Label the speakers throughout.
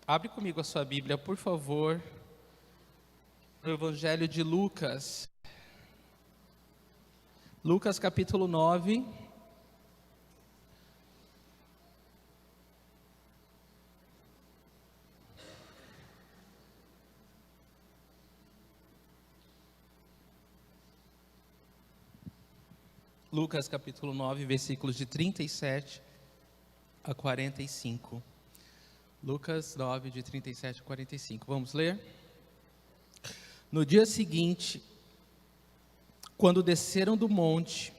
Speaker 1: Abre comigo a sua Bíblia, por favor, no Evangelho de Lucas. Lucas capítulo 9. Lucas capítulo 9, versículos de 37 a 45. Lucas 9, de 37 a 45. Vamos ler? No dia seguinte, quando desceram do monte,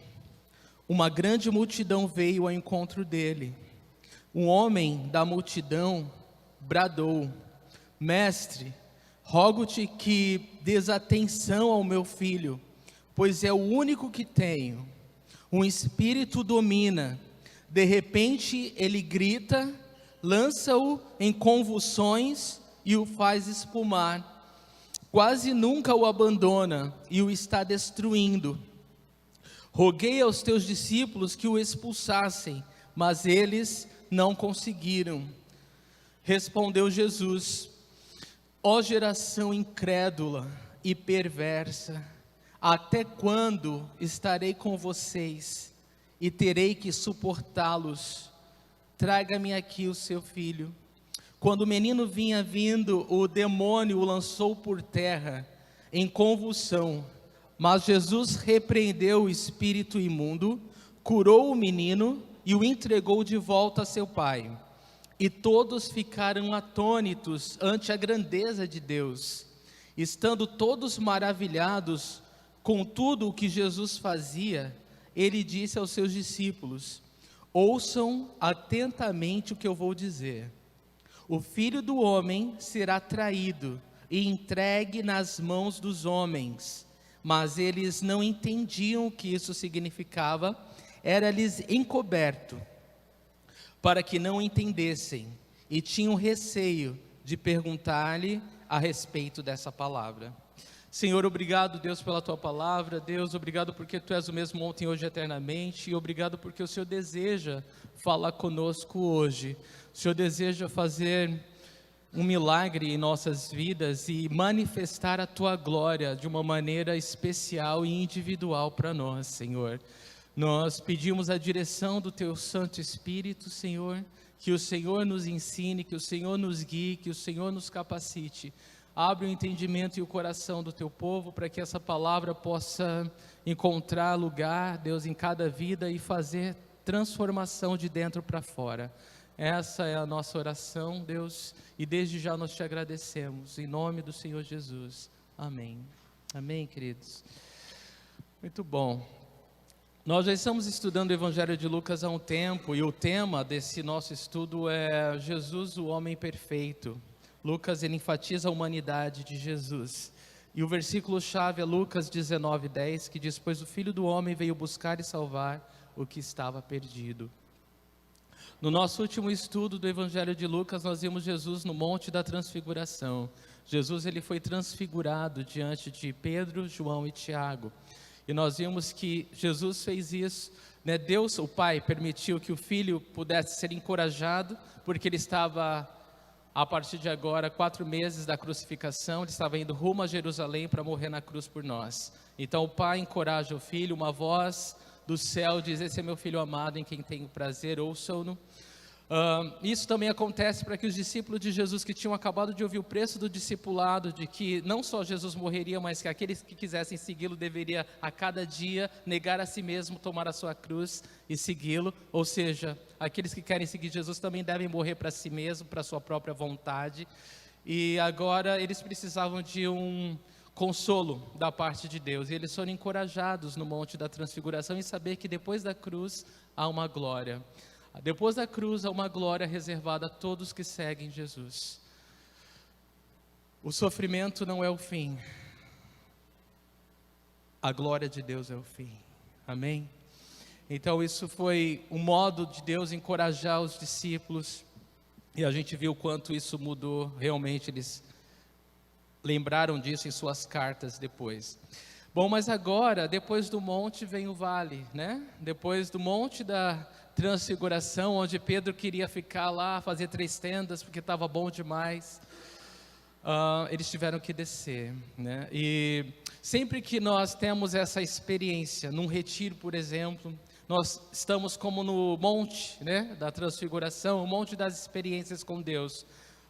Speaker 1: uma grande multidão veio ao encontro dele. Um homem da multidão bradou: Mestre, rogo-te que dês atenção ao meu filho, pois é o único que tenho. Um espírito domina, de repente ele grita, lança-o em convulsões e o faz espumar. Quase nunca o abandona e o está destruindo. Roguei aos teus discípulos que o expulsassem, mas eles não conseguiram. Respondeu Jesus: Ó geração incrédula e perversa, até quando estarei com vocês e terei que suportá-los? Traga-me aqui o seu filho. Quando o menino vinha vindo, o demônio o lançou por terra em convulsão. Mas Jesus repreendeu o espírito imundo, curou o menino e o entregou de volta a seu pai. E todos ficaram atônitos ante a grandeza de Deus. Estando todos maravilhados com tudo o que Jesus fazia, ele disse aos seus discípulos: Ouçam atentamente o que eu vou dizer. O Filho do Homem será traído e entregue nas mãos dos homens. Mas eles não entendiam o que isso significava, era-lhes encoberto, para que não entendessem, e tinham receio de perguntar-lhe a respeito dessa palavra. Senhor, obrigado, Deus, pela Tua palavra. Deus, obrigado porque Tu és o mesmo ontem, hoje e eternamente. E obrigado porque o Senhor deseja falar conosco hoje. O Senhor deseja fazer um milagre em nossas vidas e manifestar a Tua glória de uma maneira especial e individual para nós, Senhor. Nós pedimos a direção do Teu Santo Espírito, Senhor, que o Senhor nos ensine, que o Senhor nos guie, que o Senhor nos capacite. Abre o entendimento e o coração do Teu povo para que essa palavra possa encontrar lugar, Deus, em cada vida e fazer transformação de dentro para fora. Essa é a nossa oração, Deus, e desde já nós Te agradecemos, em nome do Senhor Jesus. Amém. Amém, queridos. Muito bom. Nós já estamos estudando o Evangelho de Lucas há um tempo e o tema desse nosso estudo é Jesus, o homem perfeito. Lucas, ele enfatiza a humanidade de Jesus. E o versículo-chave é Lucas 19:10, que diz: Pois o Filho do Homem veio buscar e salvar o que estava perdido. No nosso último estudo do Evangelho de Lucas, nós vimos Jesus no Monte da Transfiguração. Jesus, ele foi transfigurado diante de Pedro, João e Tiago. E nós vimos que Jesus fez isso, né? Deus, o Pai, permitiu que o Filho pudesse ser encorajado, porque ele estava, a partir de agora, 4 meses da crucificação, ele estava indo rumo a Jerusalém para morrer na cruz por nós. Então o Pai encoraja o Filho, uma voz do céu diz: Esse é meu Filho amado, em quem tenho prazer, ouçam-no. Isso também acontece para que os discípulos de Jesus, que tinham acabado de ouvir o preço do discipulado, de que não só Jesus morreria, mas que aqueles que quisessem segui-lo deveria a cada dia negar a si mesmo, tomar a sua cruz e segui-lo. Ou seja, aqueles que querem seguir Jesus também devem morrer para si mesmo, para a sua própria vontade. E agora eles precisavam de um consolo da parte de Deus, e eles foram encorajados no Monte da Transfiguração em saber que depois da cruz há uma glória. Depois da cruz há uma glória reservada a todos que seguem Jesus. O sofrimento não é o fim, a glória de Deus é o fim. Amém? Então isso foi um modo de Deus encorajar os discípulos, e a gente viu o quanto isso mudou. Realmente eles lembraram disso em suas cartas depois. Bom, mas agora, depois do monte vem o vale, né? Depois do monte da transfiguração, onde Pedro queria ficar lá, fazer 3 tendas, porque estava bom demais, eles tiveram que descer, né? E sempre que nós temos essa experiência, num retiro, por exemplo, nós estamos como no monte, né, da transfiguração, o monte das experiências com Deus.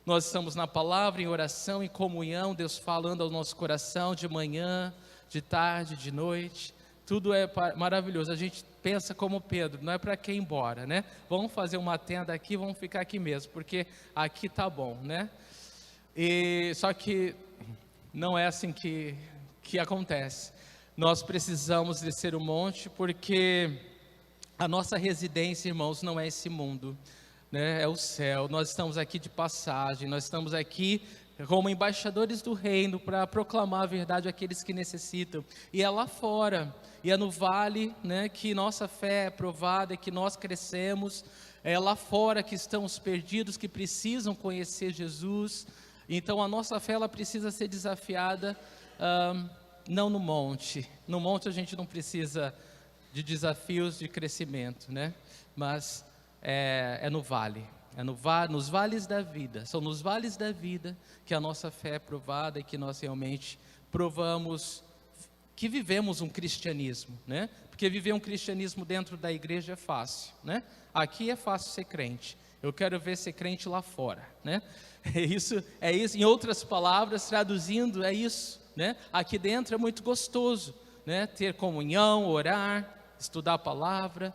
Speaker 1: Nós estamos na palavra, em oração, em comunhão, Deus falando ao nosso coração de manhã, de tarde, de noite, tudo é maravilhoso. A gente pensa como Pedro, não é para quem ir embora, né? Vamos fazer uma tenda aqui, vamos ficar aqui mesmo, porque aqui tá bom, né? Só que não é assim que acontece. Nós precisamos descer o monte, porque a nossa residência, irmãos, não é esse mundo, né? É o céu. Nós estamos aqui de passagem, nós estamos aqui como embaixadores do reino para proclamar a verdade àqueles que necessitam. E é lá fora, e é no vale, né, que nossa fé é provada, que nós crescemos. É lá fora que estão os perdidos, que precisam conhecer Jesus. Então a nossa fé, ela precisa ser desafiada, não no monte. No monte a gente não precisa de desafios de crescimento, né? Mas é no vale. Nos vales da vida. São nos vales da vida que a nossa fé é provada e que nós realmente provamos que vivemos um cristianismo, né? Porque viver um cristianismo dentro da igreja é fácil, né? Aqui é fácil ser crente. Eu quero ver ser crente lá fora, né? É isso. Em outras palavras, traduzindo, é isso, né? Aqui dentro é muito gostoso, né? Ter comunhão, orar, estudar a palavra.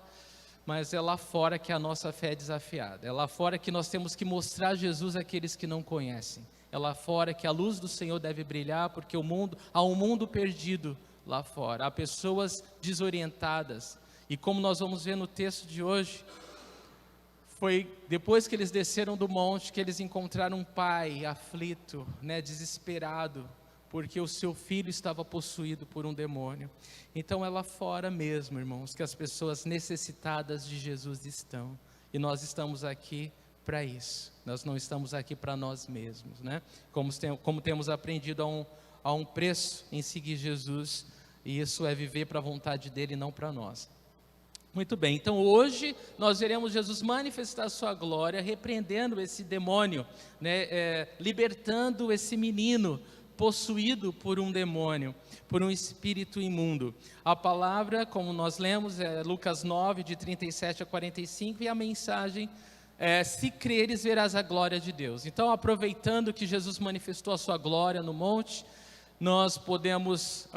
Speaker 1: Mas é lá fora que a nossa fé é desafiada. É lá fora que nós temos que mostrar Jesus àqueles que não conhecem. É lá fora que a luz do Senhor deve brilhar, porque há um mundo perdido lá fora. Há pessoas desorientadas. E como nós vamos ver no texto de hoje, foi depois que eles desceram do monte que eles encontraram um pai aflito, né, desesperado, porque o seu filho estava possuído por um demônio. Então é lá fora mesmo, irmãos, que as pessoas necessitadas de Jesus estão. E nós estamos aqui para isso. Nós não estamos aqui para nós mesmos, né? Como temos aprendido a um preço em seguir Jesus, e isso é viver para a vontade dele e não para nós. Muito bem, então hoje nós veremos Jesus manifestar a sua glória, repreendendo esse demônio, né, libertando esse menino possuído por um demônio, por um espírito imundo. A palavra, como nós lemos, é Lucas 9, de 37 a 45, e a mensagem é: se creres, verás a glória de Deus. Então, aproveitando que Jesus manifestou a sua glória no monte, nós podemos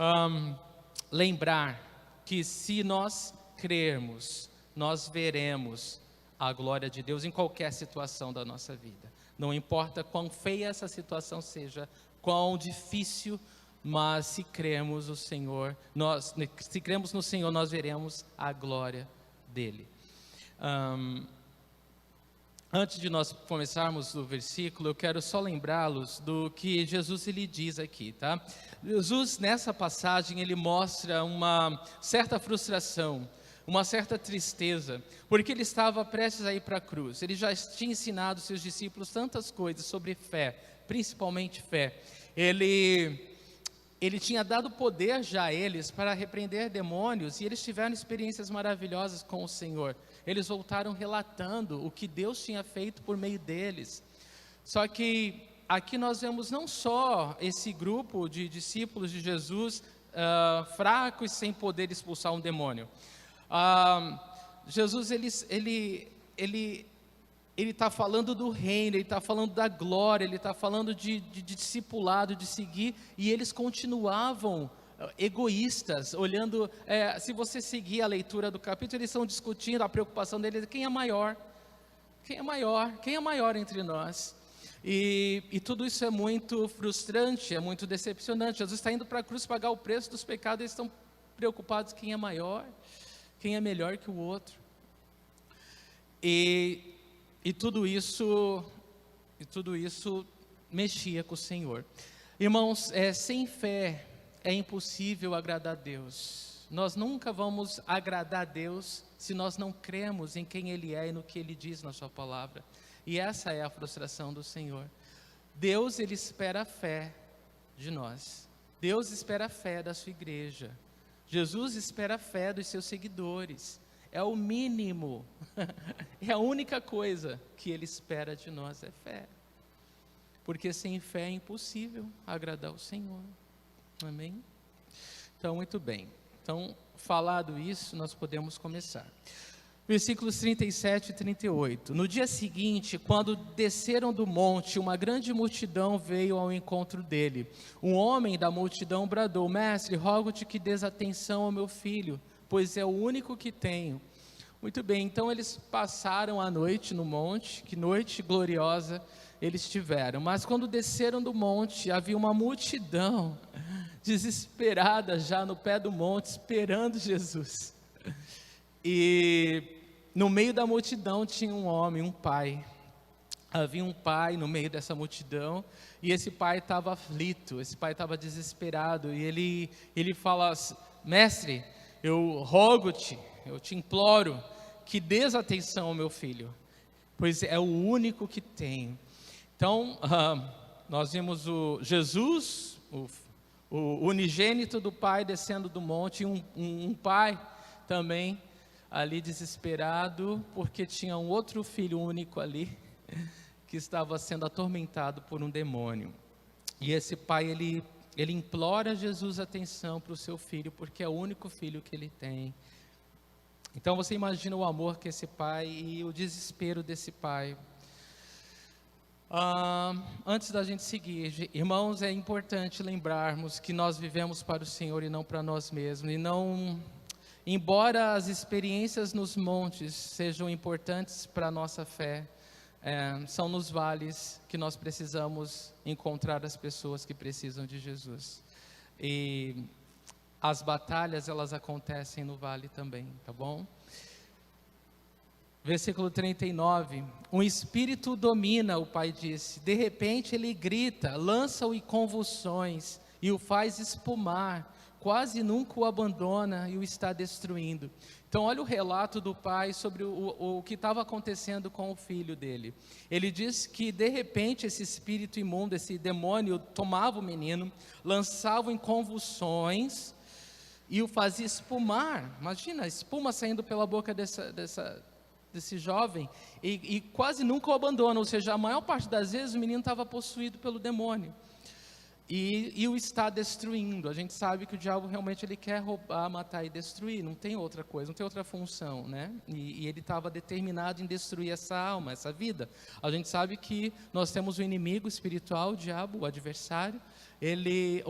Speaker 1: lembrar que se nós crermos, nós veremos a glória de Deus em qualquer situação da nossa vida. Não importa quão feia essa situação seja, quão difícil, mas se cremos no Senhor, nós veremos a glória dele. Antes de nós começarmos o versículo, eu quero só lembrá-los do que Jesus ele diz aqui, tá? Jesus, nessa passagem, ele mostra uma certa frustração, uma certa tristeza, porque ele estava prestes a ir para a cruz. Ele já tinha ensinado seus discípulos tantas coisas sobre fé, principalmente fé. Ele tinha dado poder já a eles para repreender demônios, e eles tiveram experiências maravilhosas com o Senhor. Eles voltaram relatando o que Deus tinha feito por meio deles. Só que aqui nós vemos não só esse grupo de discípulos de Jesus fracos, sem poder expulsar um demônio. Jesus ele está falando do reino, ele está falando da glória, ele está falando de discipulado, de seguir, e eles continuavam egoístas, olhando, se você seguir a leitura do capítulo, eles estão discutindo, a preocupação deles, quem é maior entre nós, e tudo isso é muito frustrante, é muito decepcionante. Jesus está indo para a cruz pagar o preço dos pecados, eles estão preocupados quem é maior, quem é melhor que o outro, e tudo isso mexia com o Senhor. Irmãos, sem fé é impossível agradar a Deus. Nós nunca vamos agradar a Deus se nós não cremos em quem Ele é e no que Ele diz na sua palavra. E essa é a frustração do Senhor. Deus, Ele espera a fé de nós. Deus espera a fé da sua igreja. Jesus espera a fé dos seus seguidores. É o mínimo, é a única coisa que Ele espera de nós, é fé. Porque sem fé é impossível agradar o Senhor. Amém? Então, muito bem. Então, falado isso, nós podemos começar. Versículos 37 e 38. No dia seguinte, quando desceram do monte, uma grande multidão veio ao encontro dele. Um homem da multidão bradou: Mestre, rogo-te que dês atenção ao meu filho, pois é o único que tenho. Muito bem, então eles passaram a noite no monte, que noite gloriosa eles tiveram. Mas quando desceram do monte, havia uma multidão desesperada já no pé do monte, esperando Jesus. E no meio da multidão tinha um homem, um pai. Havia um pai no meio dessa multidão, e esse pai estava aflito, esse pai estava desesperado, e ele fala: Mestre, eu rogo-te, eu te imploro, que dês atenção ao meu filho, pois é o único que tenho. Então, nós vimos o Jesus, o unigênito do pai descendo do monte, um pai também ali desesperado, porque tinha um outro filho único ali, que estava sendo atormentado por um demônio. E esse pai, ele implora a Jesus atenção para o seu filho, porque é o único filho que ele tem. Então você imagina o amor que esse pai e o desespero desse pai. Antes da gente seguir, irmãos, é importante lembrarmos que nós vivemos para o Senhor e não para nós mesmos. E não, embora as experiências nos montes sejam importantes para a nossa fé, são nos vales que nós precisamos encontrar as pessoas que precisam de Jesus. E as batalhas, elas acontecem no vale também, tá bom? Versículo 39, um espírito domina, o pai disse, de repente ele grita, lança-o em convulsões e o faz espumar, quase nunca o abandona e o está destruindo. Então olha o relato do pai sobre o que estava acontecendo com o filho dele. Ele diz que de repente esse espírito imundo, esse demônio tomava o menino, lançava em convulsões e o fazia espumar. Imagina, espuma saindo pela boca desse jovem, e quase nunca o abandona, ou seja, a maior parte das vezes o menino estava possuído pelo demônio, e o está destruindo. A gente sabe que o diabo realmente ele quer roubar, matar e destruir, não tem outra coisa, não tem outra função, né? E ele estava determinado em destruir essa alma, essa vida. A gente sabe que nós temos o inimigo espiritual, o diabo, o adversário. Ele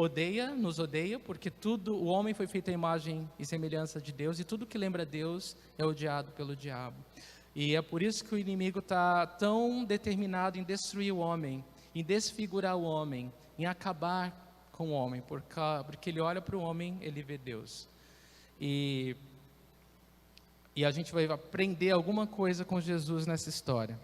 Speaker 1: nos odeia, porque o homem foi feito à imagem e semelhança de Deus, e tudo que lembra Deus é odiado pelo diabo. E é por isso que o inimigo está tão determinado em destruir o homem, em desfigurar o homem, em acabar com o homem, porque ele olha para o homem, ele vê Deus. E a gente vai aprender alguma coisa com Jesus nessa história.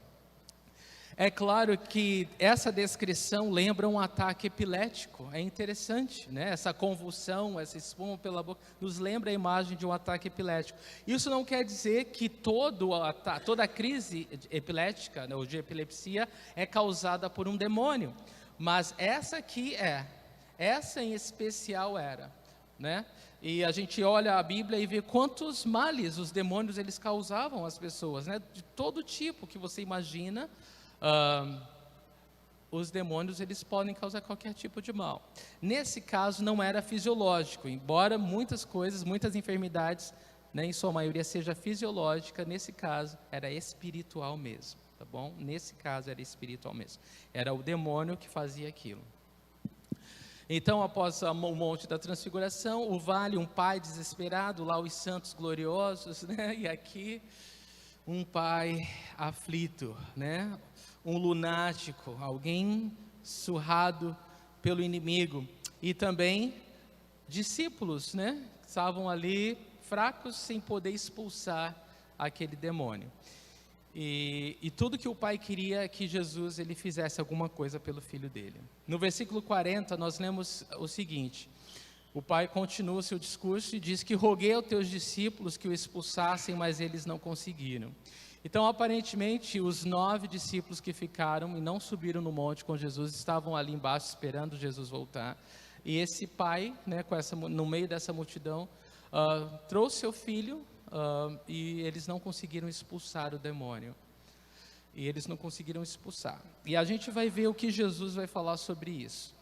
Speaker 1: É claro que essa descrição lembra um ataque epilético, é interessante, né? Essa convulsão, essa espuma pela boca, nos lembra a imagem de um ataque epilético. Isso não quer dizer que toda a crise epilética, né, ou de epilepsia, é causada por um demônio, mas essa aqui essa em especial era, né? E a gente olha a Bíblia e vê quantos males os demônios eles causavam às pessoas, né? De todo tipo que você imagina. Os demônios eles podem causar qualquer tipo de mal. Nesse caso não era fisiológico, embora muitas enfermidades, né, em sua maioria seja fisiológica, nesse caso era espiritual mesmo, tá bom? Nesse caso era espiritual mesmo, era o demônio que fazia aquilo. Então após o monte da transfiguração, o vale, um pai desesperado, lá os santos gloriosos, né, e aqui um pai aflito, né? Um lunático, alguém surrado pelo inimigo, e também discípulos, né? Estavam ali fracos, sem poder expulsar aquele demônio. E tudo que o pai queria é que Jesus ele fizesse alguma coisa pelo filho dele. No versículo 40 nós lemos o seguinte: o pai continua o seu discurso e diz que roguei aos teus discípulos que o expulsassem, mas eles não conseguiram. Então, aparentemente, os 9 discípulos que ficaram e não subiram no monte com Jesus, estavam ali embaixo esperando Jesus voltar. E esse pai, né, no meio dessa multidão, trouxe seu filho e eles não conseguiram expulsar o demônio. E eles não conseguiram expulsar. E a gente vai ver o que Jesus vai falar sobre isso.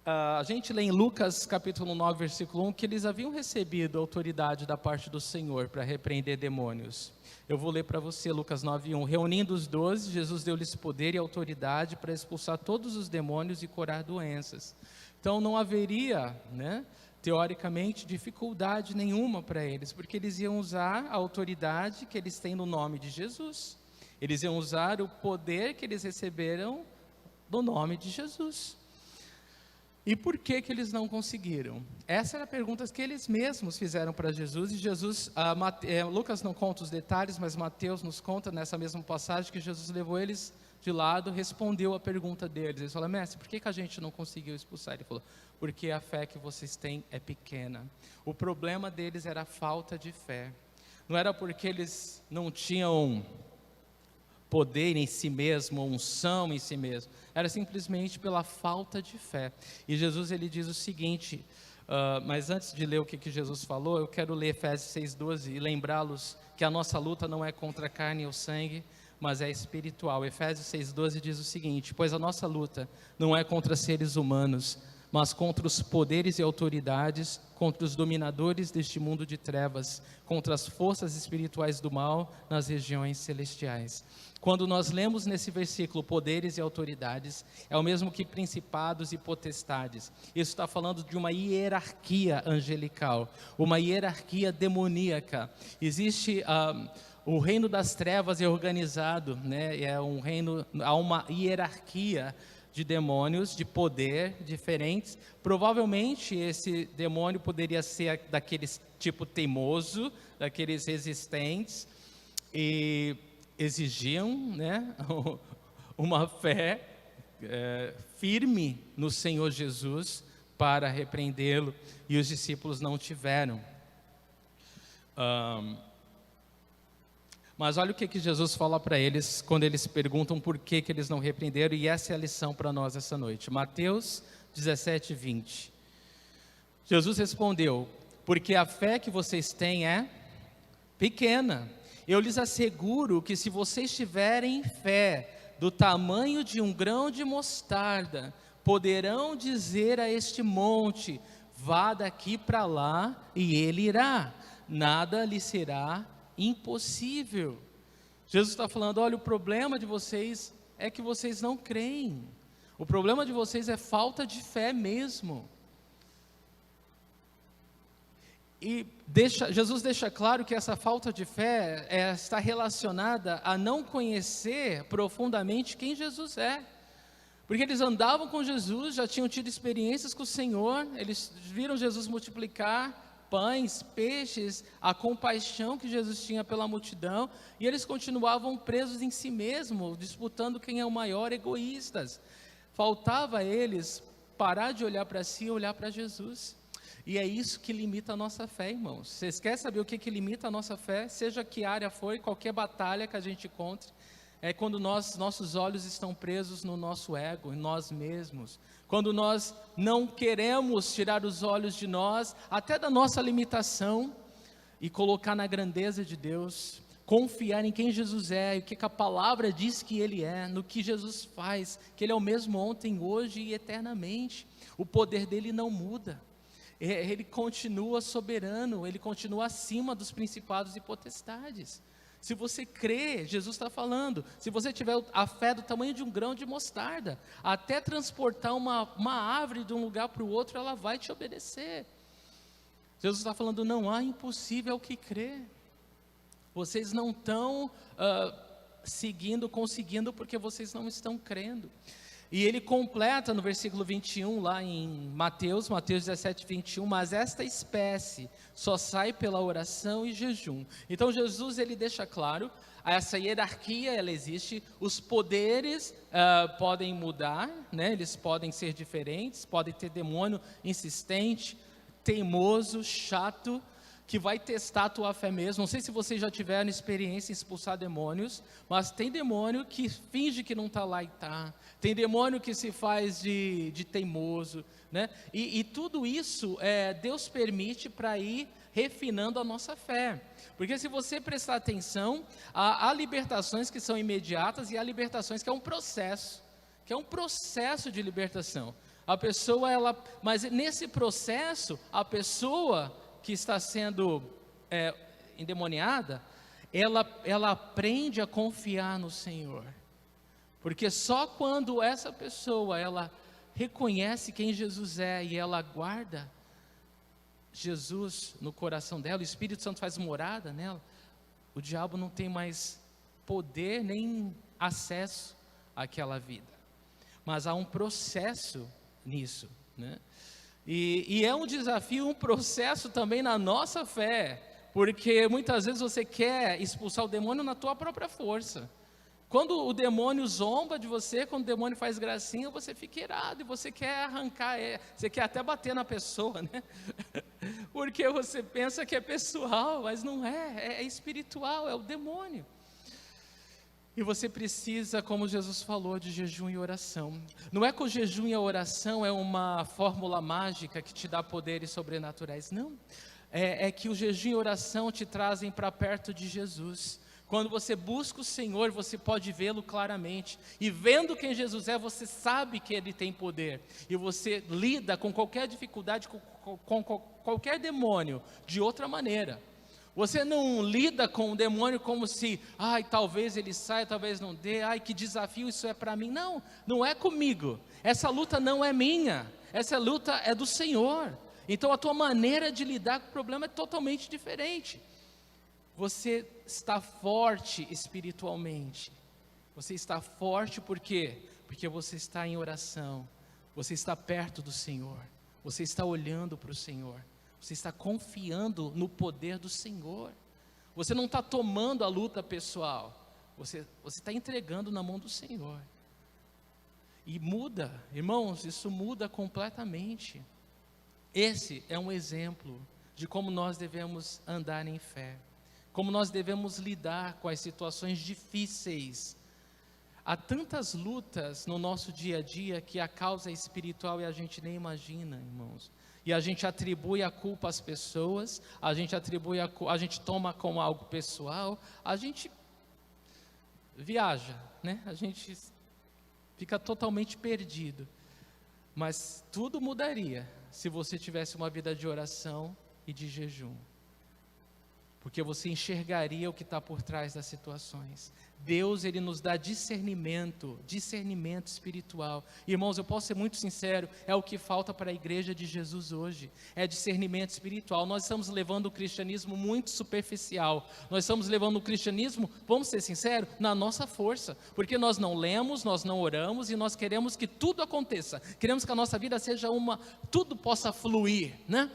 Speaker 1: A gente lê em Lucas capítulo 9, versículo 1, que eles haviam recebido autoridade da parte do Senhor para repreender demônios. Eu vou ler para você Lucas 9, 1. Reunindo os 12, Jesus deu-lhes poder e autoridade para expulsar todos os demônios e curar doenças. Então não haveria, né, teoricamente, dificuldade nenhuma para eles, porque eles iam usar a autoridade que eles têm no nome de Jesus. Eles iam usar o poder que eles receberam no nome de Jesus. E por que eles não conseguiram? Essa era a pergunta que eles mesmos fizeram para Jesus, e Jesus, Lucas não conta os detalhes, mas Mateus nos conta nessa mesma passagem que Jesus levou eles de lado, respondeu a pergunta deles. Eles falaram: mestre, por que a gente não conseguiu expulsar? Ele falou: porque a fé que vocês têm é pequena. O problema deles era a falta de fé. Não era porque eles não tinham poder em si mesmo, unção em si mesmo, era simplesmente pela falta de fé. E Jesus, ele diz o seguinte, mas antes de ler o que Jesus falou, eu quero ler Efésios 6,12 e lembrá-los que a nossa luta não é contra a carne ou sangue, mas é espiritual. Efésios 6,12 diz o seguinte: pois a nossa luta não é contra seres humanos, mas contra os poderes e autoridades, contra os dominadores deste mundo de trevas, contra as forças espirituais do mal nas regiões celestiais. Quando nós lemos nesse versículo poderes e autoridades, é o mesmo que principados e potestades. Isso está falando de uma hierarquia angelical, uma hierarquia demoníaca. Existe o reino das trevas é organizado, né? É um reino, há uma hierarquia de demônios, de poder diferentes. Provavelmente esse demônio poderia ser daqueles tipo teimoso, daqueles resistentes, e exigiam, né, uma fé firme no Senhor Jesus para repreendê-lo, e os discípulos não tiveram. Mas olha o que Jesus fala para eles quando eles perguntam por que eles não repreenderam, e essa é a lição para nós essa noite. Mateus 17, 20. Jesus respondeu: porque a fé que vocês têm é pequena. Eu lhes asseguro que se vocês tiverem fé do tamanho de um grão de mostarda, poderão dizer a este monte: vá daqui para lá, e ele irá. Nada lhe será impossível. Jesus está falando: olha, o problema de vocês é que vocês não creem. O problema de vocês é falta de fé mesmo. E Jesus deixa claro que essa falta de fé está relacionada a não conhecer profundamente quem Jesus é. Porque eles andavam com Jesus, já tinham tido experiências com o Senhor, eles viram Jesus multiplicar pães, peixes, a compaixão que Jesus tinha pela multidão, e eles continuavam presos em si mesmos, disputando quem é o maior, egoístas. Faltava a eles parar de olhar para si e olhar para Jesus. E é isso que limita a nossa fé, irmãos. Vocês querem saber o que limita a nossa fé? Seja que área for, qualquer batalha que a gente encontre, é quando nossos olhos estão presos no nosso ego, em nós mesmos. Quando nós não queremos tirar os olhos de nós, até da nossa limitação, e colocar na grandeza de Deus, confiar em quem Jesus é, e o que a palavra diz que Ele é, no que Jesus faz, que Ele é o mesmo ontem, hoje e eternamente. O poder dEle não muda. Ele continua soberano, Ele continua acima dos principados e potestades. Se você crê, Jesus está falando, se você tiver a fé do tamanho de um grão de mostarda, até transportar uma árvore de um lugar para o outro, ela vai te obedecer. Jesus está falando: não há impossível ao que crê. Vocês não estão conseguindo, porque vocês não estão crendo. E ele completa no versículo 21, lá em Mateus 17, 21, mas esta espécie só sai pela oração e jejum. Então Jesus, ele deixa claro, essa hierarquia, ela existe, os poderes podem mudar, né? Eles podem ser diferentes, podem ter demônio insistente, teimoso, chato, que vai testar a tua fé mesmo. Não sei se vocês já tiveram experiência em expulsar demônios, mas tem demônio que finge que não está lá e está. Tem demônio que se faz de teimoso, né? E tudo isso Deus permite para ir refinando a nossa fé. Porque se você prestar atenção, há libertações que são imediatas e há libertações que é um processo de libertação. A pessoa, mas nesse processo, a pessoa que está sendo endemoniada, ela aprende a confiar no Senhor. Porque só quando essa pessoa, ela reconhece quem Jesus é e ela guarda Jesus no coração dela, o Espírito Santo faz morada nela, o diabo não tem mais poder nem acesso àquela vida. Mas há um processo nisso, né? E é um desafio, um processo também na nossa fé, porque muitas vezes você quer expulsar o demônio na tua própria força. Quando o demônio zomba de você, quando o demônio faz gracinha, você fica irado e você quer arrancar, você quer até bater na pessoa, né? Porque você pensa que é pessoal, mas não é espiritual, é o demônio. E você precisa, como Jesus falou, de jejum e oração. Não é que o jejum e a oração é uma fórmula mágica que te dá poderes sobrenaturais, não. É que o jejum e a oração te trazem para perto de Jesus. Quando você busca o Senhor, você pode vê-lo claramente. E vendo quem Jesus é, você sabe que Ele tem poder. E você lida com qualquer dificuldade, com qualquer demônio, de outra maneira. Você não lida com o demônio como se, talvez ele saia, talvez não dê, que desafio isso é para mim. Não, não é comigo. Essa luta não é minha. Essa luta é do Senhor. Então a tua maneira de lidar com o problema é totalmente diferente. Você está forte espiritualmente. Você está forte por quê? Porque você está em oração. Você está perto do Senhor. Você está olhando para o Senhor. Você está confiando no poder do Senhor. Você não está tomando a luta pessoal. Você está entregando na mão do Senhor. E muda, irmãos, isso muda completamente. Esse é um exemplo de como nós devemos andar em fé. Como nós devemos lidar com as situações difíceis. Há tantas lutas no nosso dia a dia que a causa é espiritual e a gente nem imagina, irmãos. E a gente atribui a culpa às pessoas, a gente toma como algo pessoal, a gente viaja, né? A gente fica totalmente perdido. Mas tudo mudaria se você tivesse uma vida de oração e de jejum. Porque você enxergaria o que está por trás das situações. Deus, Ele nos dá discernimento espiritual. Irmãos, eu posso ser muito sincero, é o que falta para a igreja de Jesus hoje, é discernimento espiritual. Nós estamos levando o cristianismo muito superficial, nós estamos levando o cristianismo, vamos ser sinceros, na nossa força, porque nós não lemos, nós não oramos, e nós queremos que tudo aconteça, queremos que a nossa vida seja tudo possa fluir, né?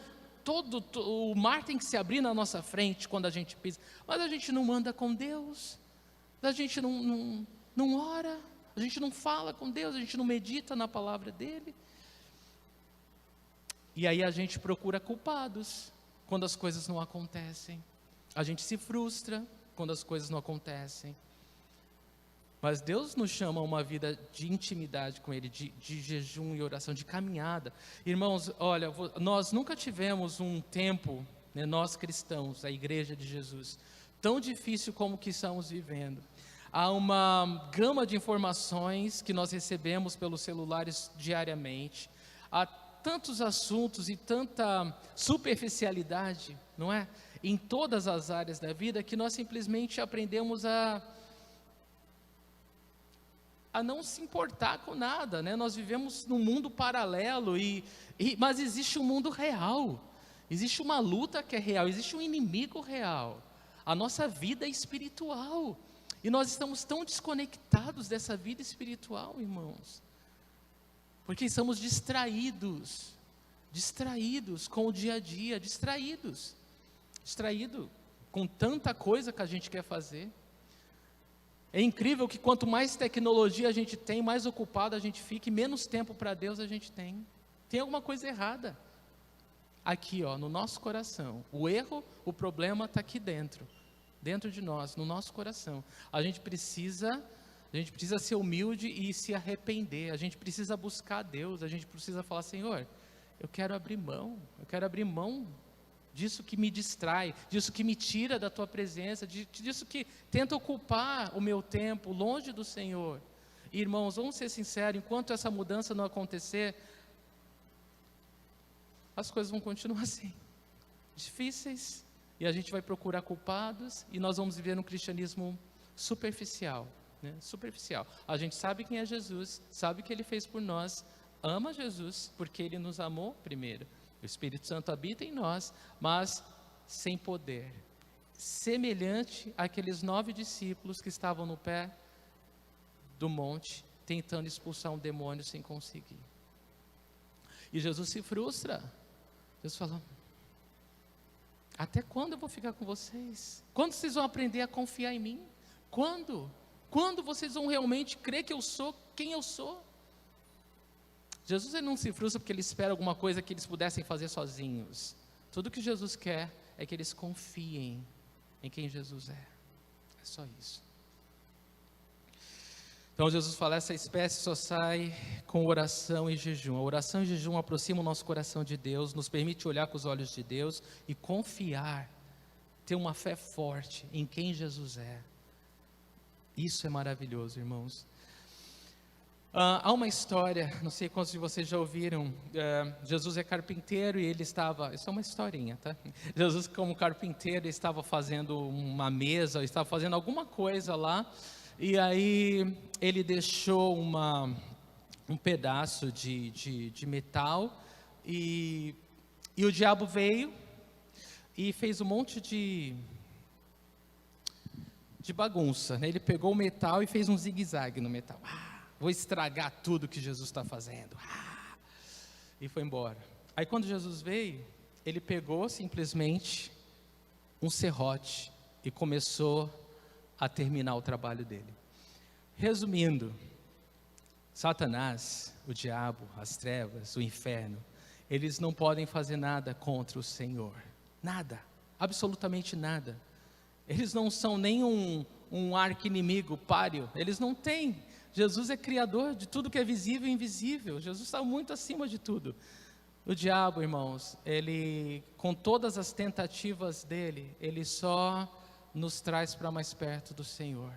Speaker 1: O mar tem que se abrir na nossa frente quando a gente pisa, mas a gente não anda com Deus, a gente não ora, a gente não fala com Deus, a gente não medita na palavra dEle, e aí a gente procura culpados quando as coisas não acontecem, a gente se frustra quando as coisas não acontecem, mas Deus nos chama a uma vida de intimidade com Ele, de jejum e oração, de caminhada. Irmãos, olha, nós nunca tivemos um tempo, né, nós cristãos, a igreja de Jesus, tão difícil como que estamos vivendo. Há uma gama de informações que nós recebemos pelos celulares diariamente. Há tantos assuntos e tanta superficialidade, não é? Em todas as áreas da vida, que nós simplesmente aprendemos a não se importar com nada, né? Nós vivemos num mundo paralelo, mas existe um mundo real, existe uma luta que é real, existe um inimigo real, a nossa vida é espiritual, e nós estamos tão desconectados dessa vida espiritual, irmãos, porque estamos distraídos com o dia a dia, distraído com tanta coisa que a gente quer fazer. É incrível que quanto mais tecnologia a gente tem, mais ocupado a gente fica e menos tempo para Deus a gente tem. Tem alguma coisa errada. aqui, ó, no nosso coração. O erro, o problema está aqui dentro de nós, no nosso coração. A gente precisa ser humilde e se arrepender. A gente precisa buscar a Deus. A gente precisa falar: Senhor, eu quero abrir mão disso que me distrai, disso que me tira da tua presença, disso que tenta ocupar o meu tempo longe do Senhor. E, irmãos, vamos ser sinceros, enquanto essa mudança não acontecer, as coisas vão continuar assim, difíceis, e a gente vai procurar culpados, e nós vamos viver um cristianismo superficial, né? Superficial. A gente sabe quem é Jesus, sabe o que Ele fez por nós, ama Jesus, porque Ele nos amou primeiro. O Espírito Santo habita em nós, mas sem poder, semelhante àqueles 9 discípulos que estavam no pé do monte, tentando expulsar um demônio sem conseguir. E Jesus se frustra. Jesus fala: até quando eu vou ficar com vocês? Quando vocês vão aprender a confiar em mim? Quando? Quando vocês vão realmente crer que eu sou quem eu sou? Jesus, ele não se frustra porque ele espera alguma coisa que eles pudessem fazer sozinhos. Tudo que Jesus quer é que eles confiem em quem Jesus é. É só isso. Então Jesus fala: essa espécie só sai com oração e jejum. A oração e jejum aproxima o nosso coração de Deus, nos permite olhar com os olhos de Deus e confiar, ter uma fé forte em quem Jesus é. Isso é maravilhoso, irmãos. Há uma história, não sei quantos de vocês já ouviram. Jesus é carpinteiro e ele estava, isso é uma historinha, tá? Jesus, como carpinteiro, estava fazendo uma mesa, estava fazendo alguma coisa lá, e aí ele deixou um pedaço de metal, e o diabo veio e fez um monte de bagunça, né? Ele pegou o metal e fez um zigue-zague no metal. Vou estragar tudo que Jesus está fazendo. E foi embora. Aí quando Jesus veio, ele pegou simplesmente um serrote e começou a terminar o trabalho dele. Resumindo, Satanás, o diabo, as trevas, o inferno, eles não podem fazer nada contra o Senhor. Nada, absolutamente nada. Eles não são nem um arqui-inimigo páreo, eles não têm. Jesus é criador de tudo que é visível e invisível. Jesus está muito acima de tudo. O diabo, irmãos, ele, com todas as tentativas dele, ele só nos traz para mais perto do Senhor.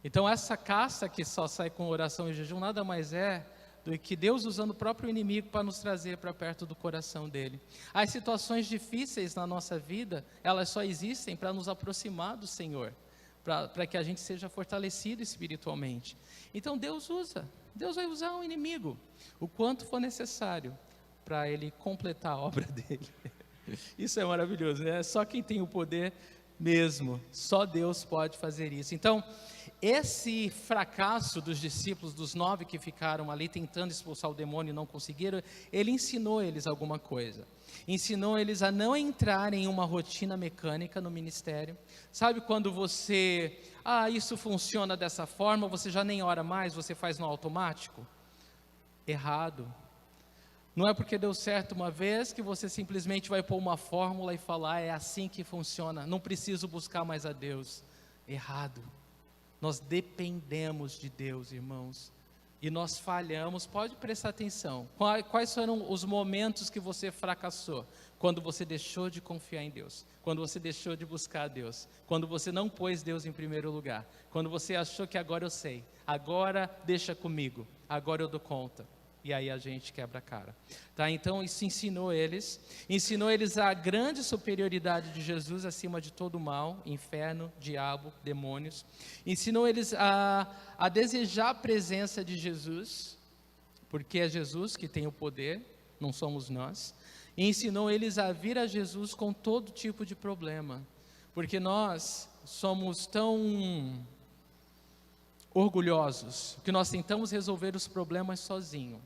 Speaker 1: Então essa caça que só sai com oração e jejum nada mais é do que Deus usando o próprio inimigo para nos trazer para perto do coração dele. As situações difíceis na nossa vida, elas só existem para nos aproximar do Senhor, para que a gente seja fortalecido espiritualmente. Então Deus vai usar o inimigo o quanto for necessário para ele completar a obra dele. Isso é maravilhoso, né? Só quem tem o poder mesmo, só Deus pode fazer isso. Então, esse fracasso dos discípulos, dos 9 que ficaram ali tentando expulsar o demônio e não conseguiram, ele ensinou eles alguma coisa. Ensinou eles a não entrarem em uma rotina mecânica no ministério. Sabe quando você, isso funciona dessa forma, você já nem ora mais, você faz no automático? Errado. Não é porque deu certo uma vez que você simplesmente vai pôr uma fórmula e falar: é assim que funciona, não preciso buscar mais a Deus. Errado. Nós dependemos de Deus, irmãos, e nós falhamos. Pode prestar atenção, quais foram os momentos que você fracassou? Quando você deixou de confiar em Deus, quando você deixou de buscar a Deus, quando você não pôs Deus em primeiro lugar, quando você achou que agora eu sei, agora deixa comigo, agora eu dou conta. E aí a gente quebra a cara, tá? Então isso ensinou eles a grande superioridade de Jesus acima de todo o mal, inferno, diabo, demônios. Ensinou eles a desejar a presença de Jesus, porque é Jesus que tem o poder, não somos nós. E ensinou eles a vir a Jesus com todo tipo de problema, porque nós somos tão orgulhosos que nós tentamos resolver os problemas sozinhos.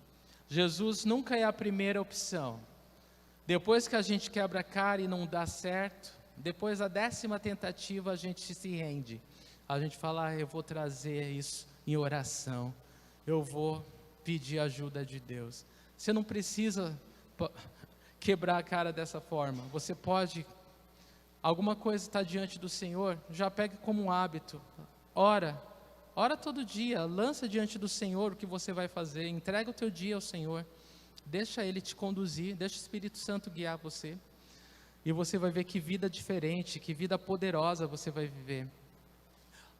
Speaker 1: Jesus nunca é a primeira opção. Depois que a gente quebra a cara e não dá certo, depois da 10ª tentativa a gente se rende. A gente fala: eu vou trazer isso em oração, eu vou pedir ajuda de Deus. Você não precisa quebrar a cara dessa forma. Você pode, alguma coisa está diante do Senhor, já pegue como um hábito. Ora todo dia, lança diante do Senhor o que você vai fazer, entrega o teu dia ao Senhor, deixa Ele te conduzir, deixa o Espírito Santo guiar você, e você vai ver que vida diferente, que vida poderosa você vai viver.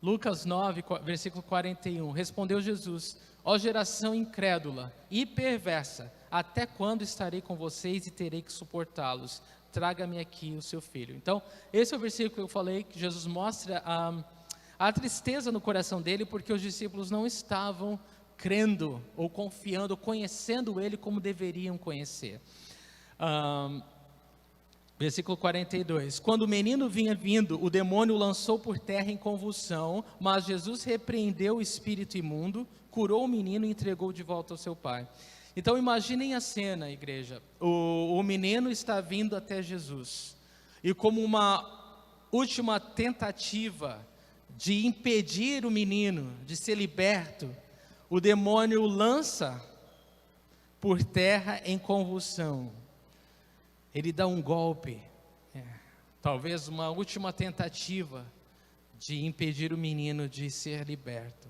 Speaker 1: Lucas 9, versículo 41, respondeu Jesus: ó geração incrédula e perversa, até quando estarei com vocês e terei que suportá-los? Traga-me aqui o seu filho. Então, esse é o versículo que eu falei, que Jesus mostra a tristeza no coração dele, porque os discípulos não estavam crendo, ou confiando, conhecendo ele como deveriam conhecer. Versículo 42, quando o menino vinha vindo, o demônio o lançou por terra em convulsão, mas Jesus repreendeu o espírito imundo, curou o menino e entregou de volta ao seu pai. Então imaginem a cena, igreja, o menino está vindo até Jesus, e como uma última tentativa de impedir o menino de ser liberto, o demônio o lança por terra em convulsão. Ele dá um golpe, talvez uma última tentativa de impedir o menino de ser liberto.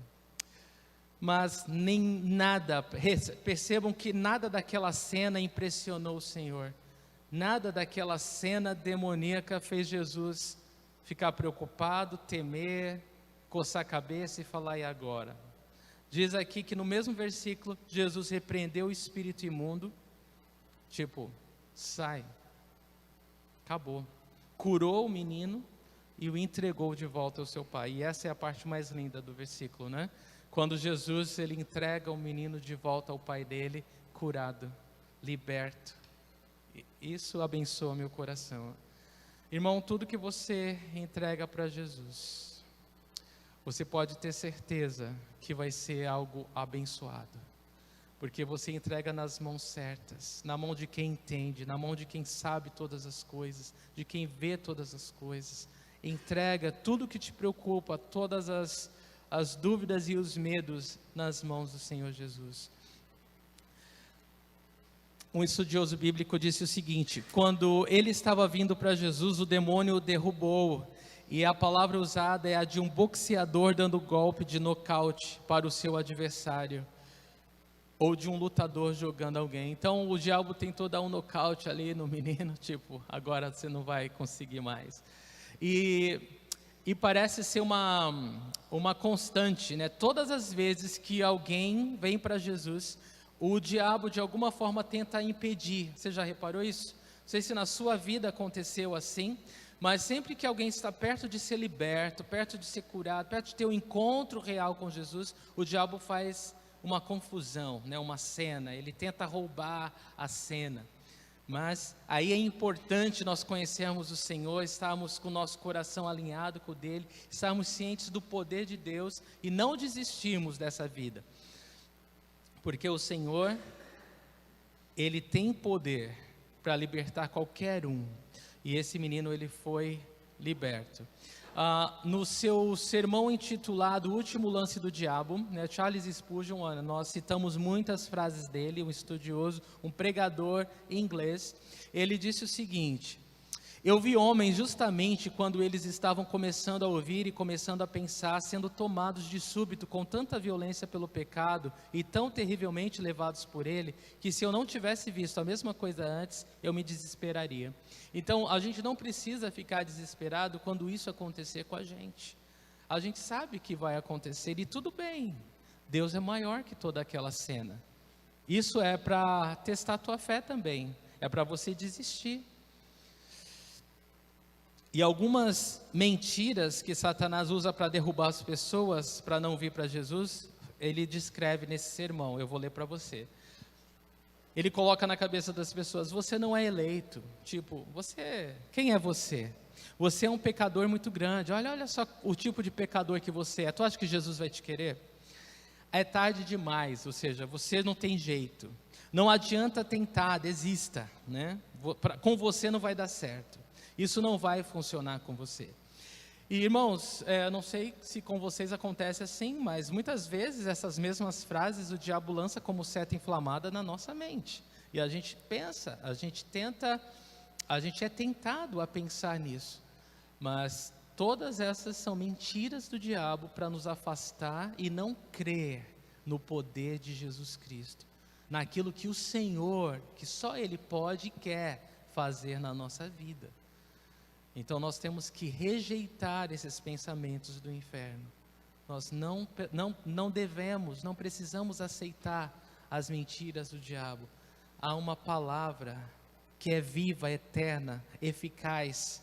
Speaker 1: Mas nem nada, percebam que nada daquela cena impressionou o Senhor. Nada daquela cena demoníaca fez Jesus ficar preocupado, temer, coçar a cabeça e falar: e agora? Diz aqui que no mesmo versículo, Jesus repreendeu o espírito imundo, tipo, sai, acabou, curou o menino e o entregou de volta ao seu pai. E essa é a parte mais linda do versículo, né? Quando Jesus, ele entrega o menino de volta ao pai dele, curado, liberto. Isso abençoa meu coração. Irmão, tudo que você entrega para Jesus, você pode ter certeza que vai ser algo abençoado, porque você entrega nas mãos certas, na mão de quem entende, na mão de quem sabe todas as coisas, de quem vê todas as coisas. Entrega tudo que te preocupa, todas as dúvidas e os medos nas mãos do Senhor Jesus. Um estudioso bíblico disse o seguinte: quando ele estava vindo para Jesus, o demônio o derrubou, e a palavra usada é a de um boxeador dando golpe de nocaute para o seu adversário, ou de um lutador jogando alguém. Então o diabo tentou dar um nocaute ali no menino, tipo, agora você não vai conseguir mais. E parece ser uma constante, né? Todas as vezes que alguém vem para Jesus, o diabo de alguma forma tenta impedir. Você já reparou isso? Não sei se na sua vida aconteceu assim, mas sempre que alguém está perto de ser liberto, perto de ser curado, perto de ter um encontro real com Jesus, o diabo faz uma confusão, né? Uma cena, ele tenta roubar a cena. Mas aí é importante nós conhecermos o Senhor, estarmos com o nosso coração alinhado com o dele, estarmos cientes do poder de Deus e não desistirmos dessa vida. Porque o Senhor, Ele tem poder para libertar qualquer um. E esse menino, ele foi liberto. No seu sermão intitulado O Último Lance do Diabo, né, Charles Spurgeon, nós citamos muitas frases dele, um estudioso, um pregador inglês. Ele disse o seguinte: eu vi homens justamente quando eles estavam começando a ouvir e começando a pensar, sendo tomados de súbito com tanta violência pelo pecado e tão terrivelmente levados por ele, que se eu não tivesse visto a mesma coisa antes, eu me desesperaria. Então a gente não precisa ficar desesperado quando isso acontecer com a gente. A gente sabe que vai acontecer e tudo bem. Deus é maior que toda aquela cena. Isso é para testar a tua fé também, é para você desistir. E algumas mentiras que Satanás usa para derrubar as pessoas, para não vir para Jesus, ele descreve nesse sermão, eu vou ler para você. Ele coloca na cabeça das pessoas: você não é eleito, tipo, quem é você? Você é um pecador muito grande, olha só o tipo de pecador que você é, tu acha que Jesus vai te querer? É tarde demais, ou seja, você não tem jeito, não adianta tentar, desista, né? Com você não vai dar certo. Isso não vai funcionar com você. E irmãos, não sei se com vocês acontece assim, mas muitas vezes essas mesmas frases o diabo lança como seta inflamada na nossa mente. E a gente pensa, a gente é tentado a pensar nisso, mas todas essas são mentiras do diabo para nos afastar e não crer no poder de Jesus Cristo, naquilo que o Senhor, que só Ele pode e quer fazer na nossa vida. Então nós temos que rejeitar esses pensamentos do inferno. Nós não devemos, não precisamos aceitar as mentiras do diabo. Há uma palavra que é viva, eterna, eficaz,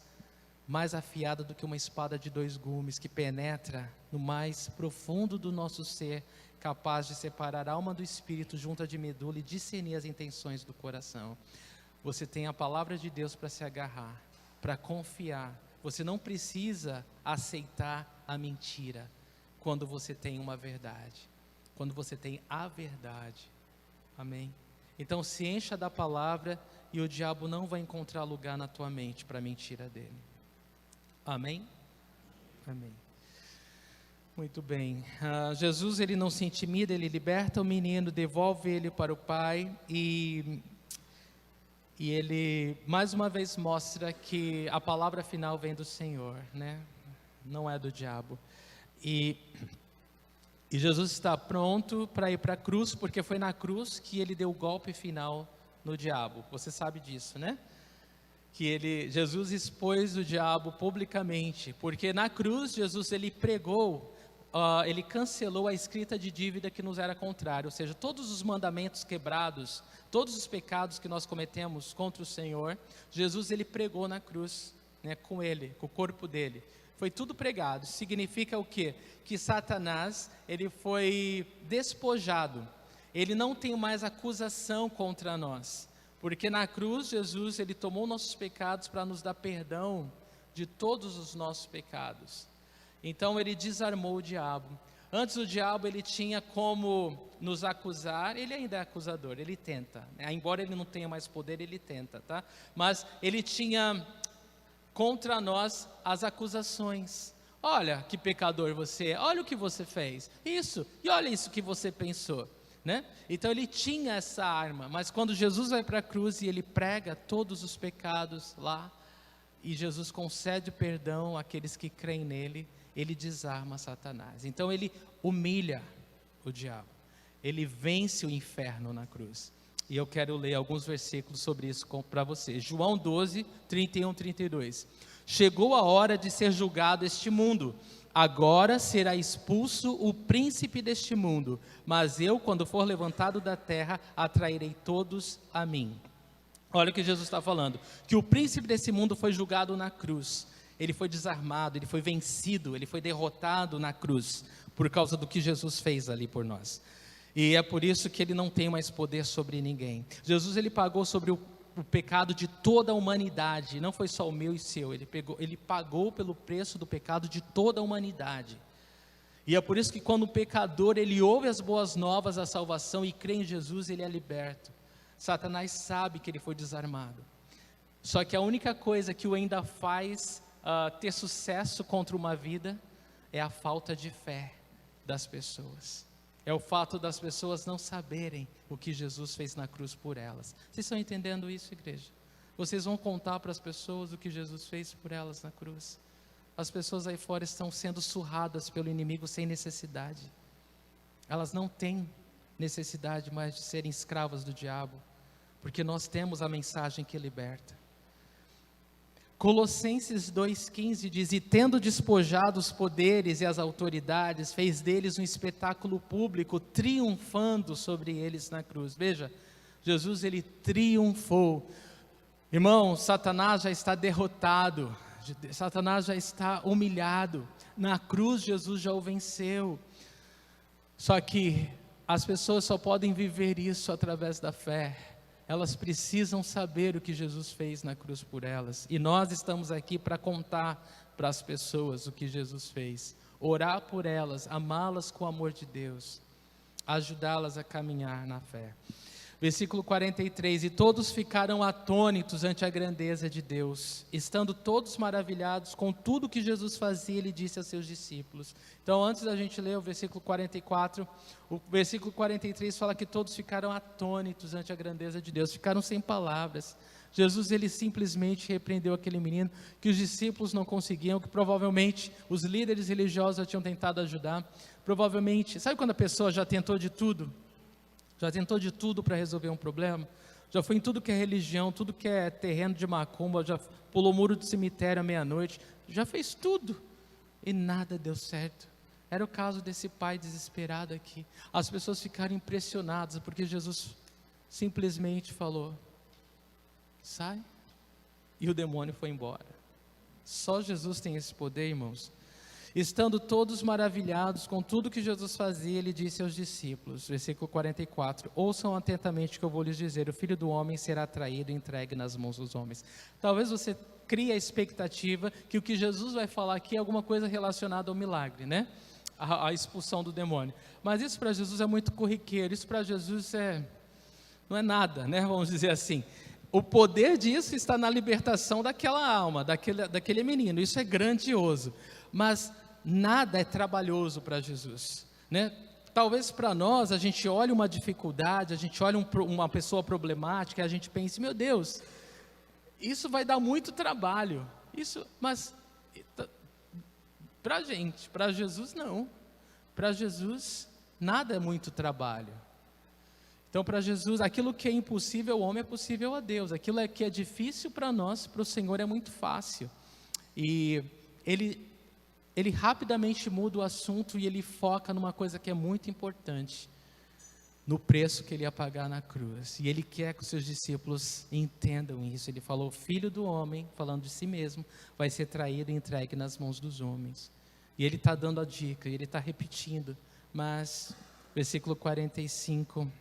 Speaker 1: mais afiada do que uma espada de 2 gumes, que penetra no mais profundo do nosso ser, capaz de separar a alma do espírito, junta de medula, e discernir as intenções do coração. Você tem a palavra de Deus para se agarrar, para confiar. Você não precisa aceitar a mentira, quando você tem uma verdade, quando você tem a verdade. Amém? Então se encha da palavra, e o diabo não vai encontrar lugar na tua mente para a mentira dele. Amém? Amém. Muito bem. Jesus, ele não se intimida, ele liberta o menino, devolve ele para o pai, e ele mais uma vez mostra que a palavra final vem do Senhor, né? Não é do diabo. E Jesus está pronto para ir para a cruz, porque foi na cruz que ele deu o golpe final no diabo. Você sabe disso, né? Que Jesus expôs o diabo publicamente, porque na cruz Jesus ele pregou, ele cancelou a escrita de dívida que nos era contrária, ou seja, todos os mandamentos quebrados, todos os pecados que nós cometemos contra o Senhor, Jesus ele pregou na cruz, né, com ele, com o corpo dele. Foi tudo pregado. Significa o quê? Que Satanás, ele foi despojado. Ele não tem mais acusação contra nós. Porque na cruz, Jesus, ele tomou nossos pecados para nos dar perdão de todos os nossos pecados. Então, ele desarmou o diabo. Antes o diabo, ele tinha como nos acusar, ele ainda é acusador, ele tenta. Embora ele não tenha mais poder, ele tenta, tá? Mas ele tinha contra nós as acusações. Olha que pecador você é, olha o que você fez, isso, e olha isso que você pensou, né? Então ele tinha essa arma, mas quando Jesus vai para a cruz e ele prega todos os pecados lá, e Jesus concede perdão àqueles que creem nele, ele desarma Satanás. Então ele humilha o diabo, ele vence o inferno na cruz. E eu quero ler alguns versículos sobre isso para você. João 12, 31, 32. Chegou a hora de ser julgado este mundo. Agora será expulso o príncipe deste mundo. Mas eu, quando for levantado da terra, atrairei todos a mim. Olha o que Jesus está falando. Que o príncipe desse mundo foi julgado na cruz. Ele foi desarmado, ele foi vencido, ele foi derrotado na cruz. Por causa do que Jesus fez ali por nós. E é por isso que ele não tem mais poder sobre ninguém. Jesus ele pagou sobre o pecado de toda a humanidade, não foi só o meu e seu, ele pagou pelo preço do pecado de toda a humanidade. E é por isso que quando o pecador ele ouve as boas novas da salvação e crê em Jesus, ele é liberto. Satanás sabe que ele foi desarmado. Só que a única coisa que o ainda faz ter sucesso contra uma vida é a falta de fé das pessoas. É o fato das pessoas não saberem o que Jesus fez na cruz por elas. Vocês estão entendendo isso, igreja? Vocês vão contar para as pessoas o que Jesus fez por elas na cruz. As pessoas aí fora estão sendo surradas pelo inimigo sem necessidade. Elas não têm necessidade mais de serem escravas do diabo, porque nós temos a mensagem que liberta. Colossenses 2,15 diz: e tendo despojado os poderes e as autoridades, fez deles um espetáculo público, triunfando sobre eles na cruz. Veja, Jesus ele triunfou. Irmão, Satanás já está derrotado, Satanás já está humilhado, na cruz Jesus já o venceu. Só que as pessoas só podem viver isso através da fé. Elas precisam saber o que Jesus fez na cruz por elas. E nós estamos aqui para contar para as pessoas o que Jesus fez. Orar por elas, amá-las com o amor de Deus. Ajudá-las a caminhar na fé. Versículo 43, e todos ficaram atônitos ante a grandeza de Deus, estando todos maravilhados com tudo que Jesus fazia, ele disse a seus discípulos. Então, antes da gente ler o versículo 44, o versículo 43 fala que todos ficaram atônitos ante a grandeza de Deus, ficaram sem palavras. Jesus, ele simplesmente repreendeu aquele menino, que os discípulos não conseguiam, que provavelmente os líderes religiosos já tinham tentado ajudar, provavelmente, sabe quando a pessoa já tentou de tudo? Já tentou de tudo para resolver um problema? Já foi em tudo que é religião, tudo que é terreno de macumba, já pulou muro de cemitério à meia-noite, já fez tudo e nada deu certo. Era o caso desse pai desesperado aqui. As pessoas ficaram impressionadas porque Jesus simplesmente falou: sai, e o demônio foi embora. Só Jesus tem esse poder, irmãos. Estando todos maravilhados com tudo que Jesus fazia, ele disse aos discípulos, versículo 44, ouçam atentamente o que eu vou lhes dizer, o Filho do Homem será traído e entregue nas mãos dos homens. Talvez você crie a expectativa que o que Jesus vai falar aqui é alguma coisa relacionada ao milagre, né? A expulsão do demônio. Mas isso para Jesus é muito corriqueiro, isso para Jesus não é nada, né? Vamos dizer assim. O poder disso está na libertação daquela alma, daquele menino, isso é grandioso, mas nada é trabalhoso para Jesus, né? Talvez para nós, a gente olhe uma dificuldade, a gente olhe uma pessoa problemática, e a gente pense, meu Deus, isso vai dar muito trabalho, mas para Jesus não, para Jesus nada é muito trabalho. Então, para Jesus, aquilo que é impossível ao homem é possível a Deus. Aquilo que é difícil para nós, para o Senhor é muito fácil. E ele rapidamente muda o assunto e ele foca numa coisa que é muito importante, no preço que ele ia pagar na cruz. E ele quer que os seus discípulos entendam isso. Ele falou: o Filho do Homem, falando de si mesmo, vai ser traído e entregue nas mãos dos homens. E ele está dando a dica, e ele está repetindo. Mas, versículo 45...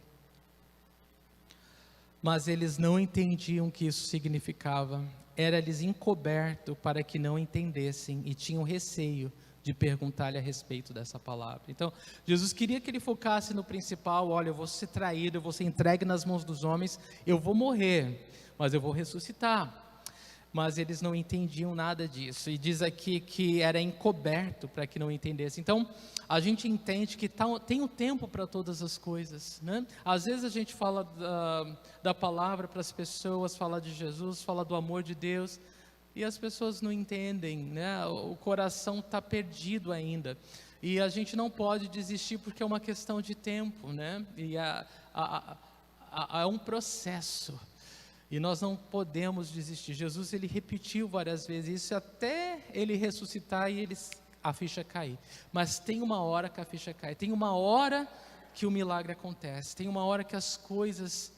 Speaker 1: mas eles não entendiam o que isso significava, era-lhes encoberto para que não entendessem e tinham receio de perguntar-lhe a respeito dessa palavra. Então, Jesus queria que ele focasse no principal: olha, eu vou ser traído, eu vou ser entregue nas mãos dos homens, eu vou morrer, mas eu vou ressuscitar. Mas eles não entendiam nada disso, e diz aqui que era encoberto para que não entendessem. Então, a gente entende que tem um tempo para todas as coisas, né? Às vezes a gente fala da palavra para as pessoas, fala de Jesus, fala do amor de Deus, e as pessoas não entendem, né? O coração está perdido ainda, e a gente não pode desistir porque é uma questão de tempo, né? E é um processo. E nós não podemos desistir. Jesus, ele repetiu várias vezes isso até ele ressuscitar e a ficha cair. Mas tem uma hora que a ficha cai, tem uma hora que o milagre acontece, tem uma hora que as coisas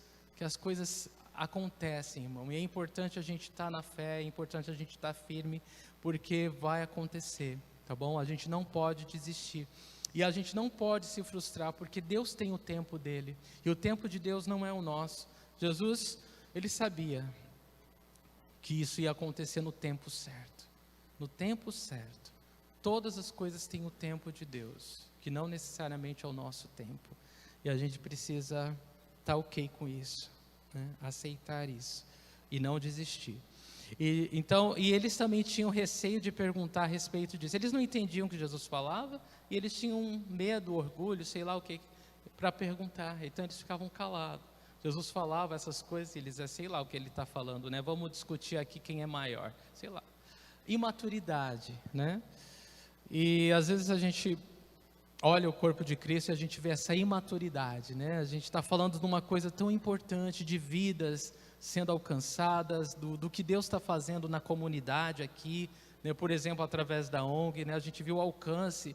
Speaker 1: acontecem, irmão. E é importante a gente estar na fé, é importante a gente estar firme, porque vai acontecer, tá bom? A gente não pode desistir. E a gente não pode se frustrar, porque Deus tem o tempo dele, e o tempo de Deus não é o nosso. Jesus, ele sabia que isso ia acontecer no tempo certo. No tempo certo. Todas as coisas têm o tempo de Deus, que não necessariamente é o nosso tempo. E a gente precisa estar ok com isso, né? Aceitar isso e não desistir. E eles também tinham receio de perguntar a respeito disso. Eles não entendiam o que Jesus falava e eles tinham medo, orgulho, sei lá o que, para perguntar. Então eles ficavam calados. Jesus falava essas coisas e eles diziam, sei lá o que ele está falando, né? Vamos discutir aqui quem é maior, sei lá. Imaturidade, né? E às vezes a gente olha o corpo de Cristo e a gente vê essa imaturidade, né? A gente está falando de uma coisa tão importante, de vidas sendo alcançadas, do que Deus está fazendo na comunidade aqui, né? Por exemplo, através da ONG, né? A gente viu o alcance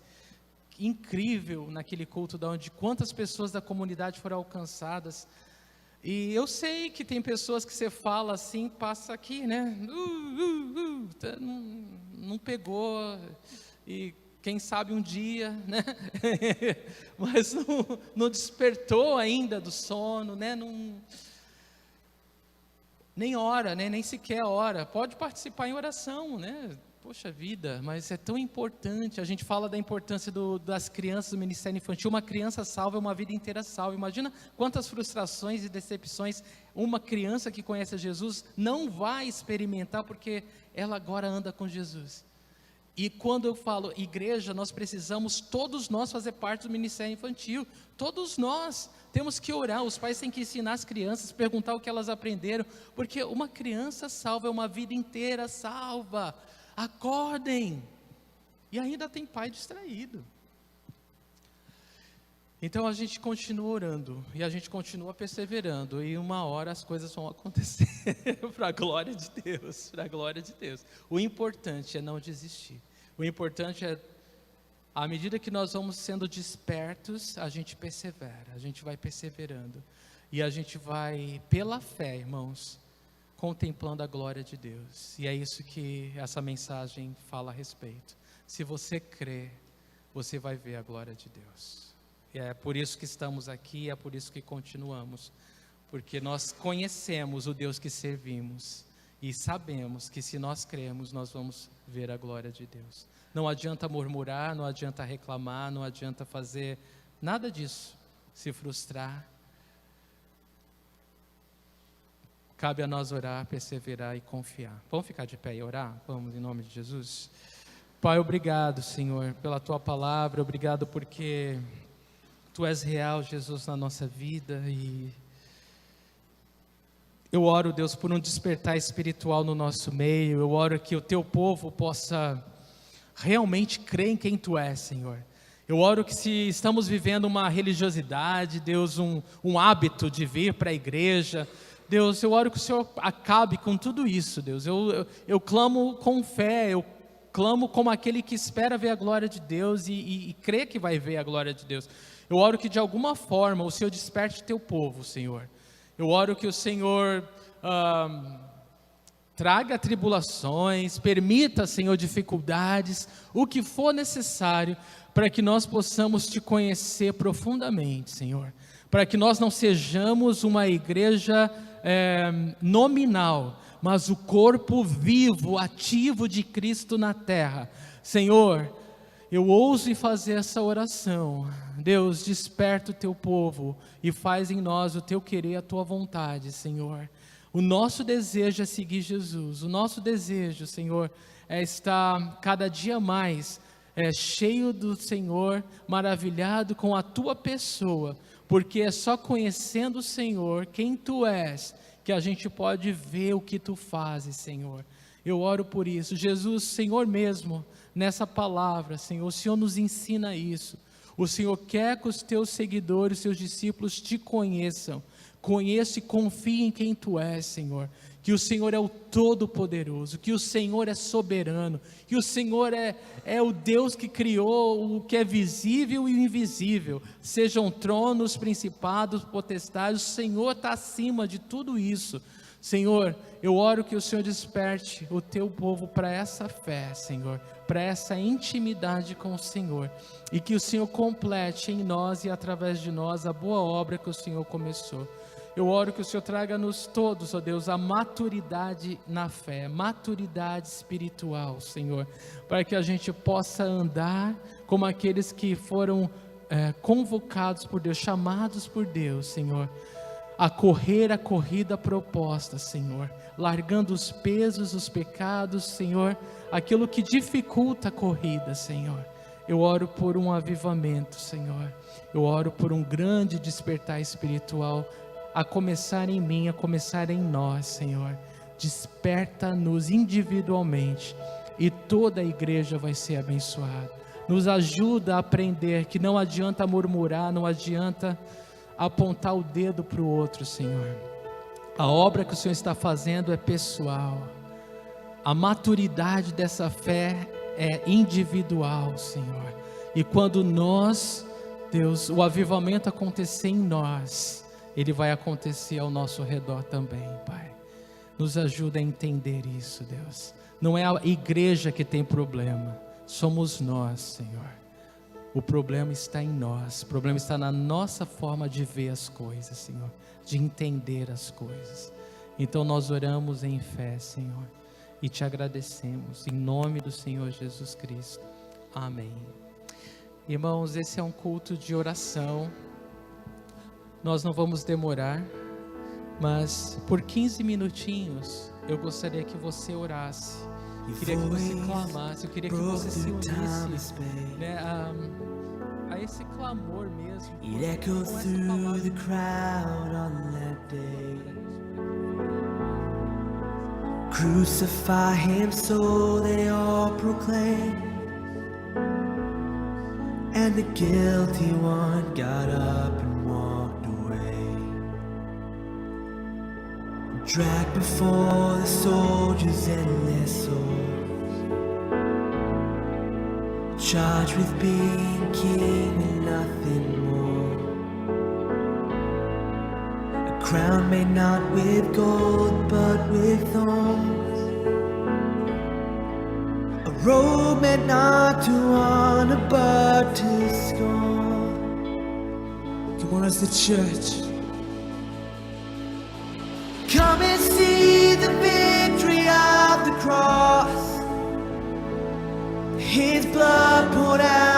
Speaker 1: incrível naquele culto da onde quantas pessoas da comunidade foram alcançadas. E eu sei que tem pessoas que você fala assim, passa aqui, né? Não pegou, e quem sabe um dia, né? Mas não despertou ainda do sono, né? Nem ora, né? Nem sequer ora. Pode participar em oração, né? Poxa vida, mas é tão importante. A gente fala da importância das crianças do ministério infantil. Uma criança salva é uma vida inteira salva. Imagina quantas frustrações e decepções uma criança que conhece a Jesus não vai experimentar, porque ela agora anda com Jesus. E quando eu falo igreja, nós precisamos, todos nós, fazer parte do ministério infantil. Todos nós temos que orar. Os pais têm que ensinar as crianças, perguntar o que elas aprenderam, porque uma criança salva é uma vida inteira salva. Acordem. E ainda tem pai distraído. Então a gente continua orando, e a gente continua perseverando, e uma hora as coisas vão acontecer, para a glória de Deus, para a glória de Deus. O importante é não desistir. O importante é, à medida que nós vamos sendo despertos, a gente persevera, a gente vai perseverando, e a gente vai, pela fé, irmãos, contemplando a glória de Deus. E é isso que essa mensagem fala a respeito. Se você crê, você vai ver a glória de Deus. E é por isso que estamos aqui, é por isso que continuamos, porque nós conhecemos o Deus que servimos, e sabemos que se nós cremos, nós vamos ver a glória de Deus. Não adianta murmurar, não adianta reclamar, não adianta fazer nada disso, se frustrar. Cabe a nós orar, perseverar e confiar. Vamos ficar de pé e orar? Vamos, em nome de Jesus. Pai, obrigado, Senhor, pela Tua palavra, obrigado porque Tu és real, Jesus, na nossa vida, e eu oro, Deus, por um despertar espiritual no nosso meio. Eu oro que o Teu povo possa realmente crer em quem Tu és, Senhor. Eu oro que, se estamos vivendo uma religiosidade, Deus, um hábito de vir para a igreja, Deus, eu oro que o Senhor acabe com tudo isso, Deus. Eu clamo com fé, eu clamo como aquele que espera ver a glória de Deus e crê que vai ver a glória de Deus. Eu oro que de alguma forma o Senhor desperte Teu povo, Senhor. Eu oro que o Senhor traga tribulações, permita, Senhor, dificuldades, o que for necessário, para que nós possamos Te conhecer profundamente, Senhor. Para que nós não sejamos uma igreja nominal, mas o corpo vivo, ativo de Cristo na terra. Senhor, eu ouso fazer essa oração. Deus, desperta o Teu povo e faz em nós o Teu querer, a Tua vontade, Senhor. O nosso desejo é seguir Jesus. O nosso desejo, Senhor, é estar cada dia mais cheio do Senhor, maravilhado com a Tua pessoa, porque é só conhecendo o Senhor, quem Tu és, que a gente pode ver o que Tu fazes, Senhor. Eu oro por isso. Jesus, Senhor mesmo, nessa palavra, Senhor, o Senhor nos ensina isso. O Senhor quer que os Teus seguidores, os Teus discípulos Te conheçam. Conheça e confie em quem Tu és, Senhor. Que o Senhor é o Todo-Poderoso, que o Senhor é soberano, que o Senhor é o Deus que criou o que é visível e o invisível, sejam tronos, principados, potestades, o Senhor está acima de tudo isso. Senhor, eu oro que o Senhor desperte o Teu povo para essa fé, Senhor, para essa intimidade com o Senhor, e que o Senhor complete em nós e através de nós a boa obra que o Senhor começou. Eu oro que o Senhor traga-nos todos, ó Deus, a maturidade na fé, maturidade espiritual, Senhor, para que a gente possa andar como aqueles que foram convocados por Deus, chamados por Deus, Senhor, a correr a corrida proposta, Senhor, largando os pesos, os pecados, Senhor, aquilo que dificulta a corrida, Senhor. Eu oro por um avivamento, Senhor, eu oro por um grande despertar espiritual, a começar em mim, a começar em nós, Senhor. Desperta-nos individualmente e toda a igreja vai ser abençoada. Nos ajuda a aprender que não adianta murmurar, não adianta apontar o dedo para o outro, Senhor. A obra que o Senhor está fazendo é pessoal. A maturidade dessa fé é individual, Senhor. E quando nós, Deus, o avivamento acontecer em nós, ele vai acontecer ao nosso redor também, Pai. Nos ajuda a entender isso, Deus. Não é a igreja que tem problema, somos nós, Senhor. O problema está em nós, o problema está na nossa forma de ver as coisas, Senhor, de entender as coisas. Então nós oramos em fé, Senhor. e te agradecemos, em nome do Senhor Jesus Cristo. Amém. Irmãos, esse é um culto de oração. Nós não vamos demorar, mas por 15 minutinhos eu gostaria que você orasse. Eu queria que você clamasse, eu queria que você se unisse, né, a esse clamor mesmo.
Speaker 2: It echoed through the crowd on that day. Crucify him, so they all proclaimed. And the guilty one got up and walked away. Dragged before the soldiers and their swords, charged with being king and nothing more. A crown made not with gold but with thorns, a robe made not to honor but to scorn. Come on, as the church, come and see the victory of the cross. His blood poured out